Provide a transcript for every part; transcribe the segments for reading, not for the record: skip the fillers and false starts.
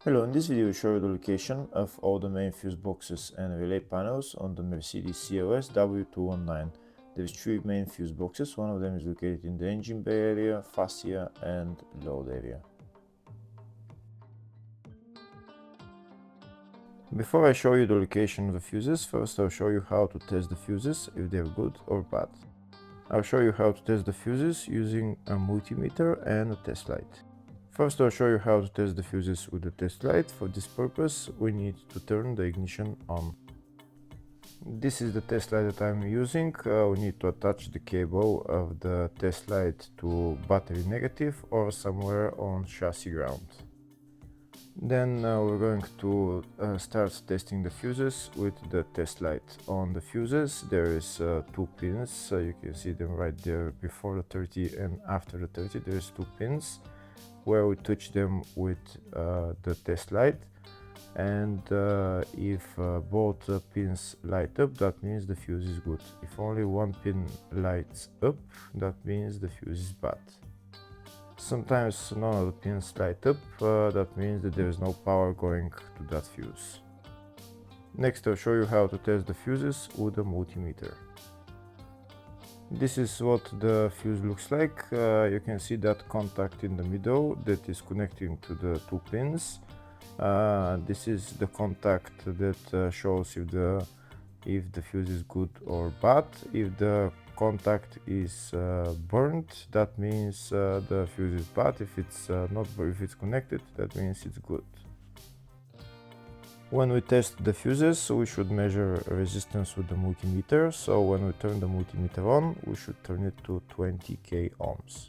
Hello, in this video we show you the location of all the main fuse boxes and relay panels on the Mercedes CLS W219. There's three main fuse boxes, one of them is located in the engine bay area, fascia and load area. Before I show you the location of the fuses, first I'll show you how to test the fuses, if they're good or bad. I'll show you how to test the fuses using a multimeter and a test light. First I'll show you how to test the fuses with the test light. For this purpose we need to turn the ignition on. This is the test light that I'm using. We need to attach the cable of the test light to battery negative or somewhere on chassis ground. Then we're going to start testing the fuses with the test light. On the fuses there is two pins, you can see them right there before the 30 and after the 30. There's two pins where we touch them with the test light, and if both pins light up, that means the fuse is good. If only one pin lights up, that means the fuse is bad. Sometimes none of the pins light up, that means that there is no power going to that fuse. Next I'll show you how to test the fuses with a multimeter. This is what the fuse looks like. You can see that contact in the middle that is connecting to the two pins. This is the contact that shows if the fuse is good or bad. If the contact is burnt, that means the fuse is bad. If it's connected, that means it's good. When we test the fuses, we should measure resistance with the multimeter. So when we turn the multimeter on, we should turn it to 20k ohms.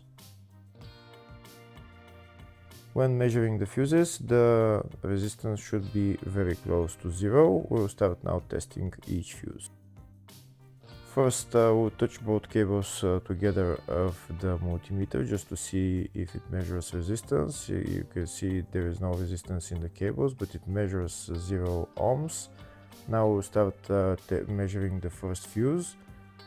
When measuring the fuses, the resistance should be very close to zero. We'll start now testing each fuse. First, we'll touch both cables together of the multimeter just to see if it measures resistance. You can see there is no resistance in the cables, but it measures 0 ohms. Now we'll start measuring the first fuse,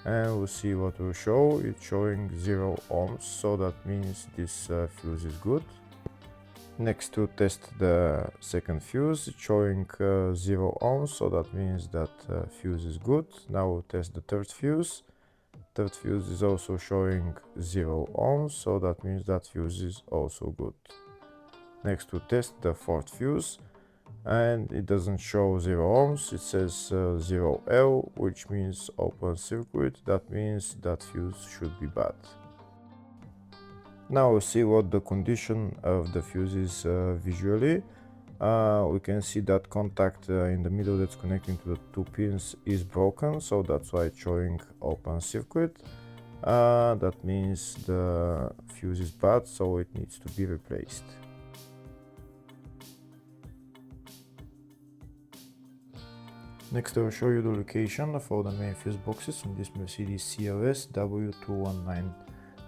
and we'll see what will show. It's showing 0 ohms, so that means this fuse is good. Next, to test the second fuse, it's showing 0 ohms, so that means that fuse is good. Now we'll test the third fuse. Third fuse is also showing 0 ohms, so that means that fuse is also good. Next we'll test the fourth fuse, and it doesn't show 0 ohms, it says 0L, which means open circuit. That means that fuse should be bad. Now we'll see what the condition of the fuse is visually. We can see that contact in the middle that's connecting to the two pins is broken, so that's why it's showing open circuit. That means the fuse is bad, so it needs to be replaced. Next I'll show you the location of all the main fuse boxes on this Mercedes CLS W219.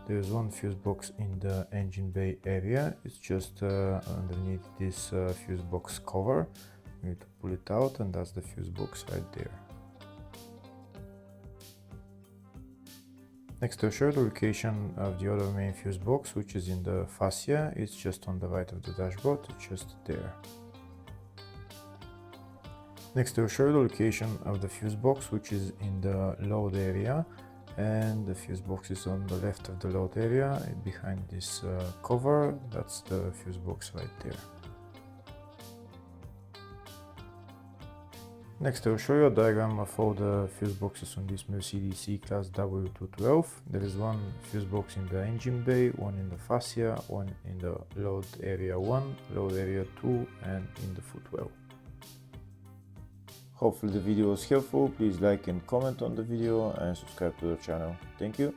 There is one fuse box in the engine bay area. It's just underneath this fuse box cover. You need to pull it out, and that's the fuse box right there. Next I'll show you the location of the other main fuse box, which is in the fascia. It's just on the right of the dashboard, it's just there. Next I'll show you the location of the fuse box, which is in the load area. And the fuse box is on the left of the load area, behind this cover. That's the fuse box right there. Next I'll show you a diagram of all the fuse boxes on this Mercedes C-Class W212. There is one fuse box in the engine bay, one in the fascia, one in the load area 1, load area 2, and in the footwell. Hopefully the video was helpful. Please like and comment on the video and subscribe to the channel. Thank you.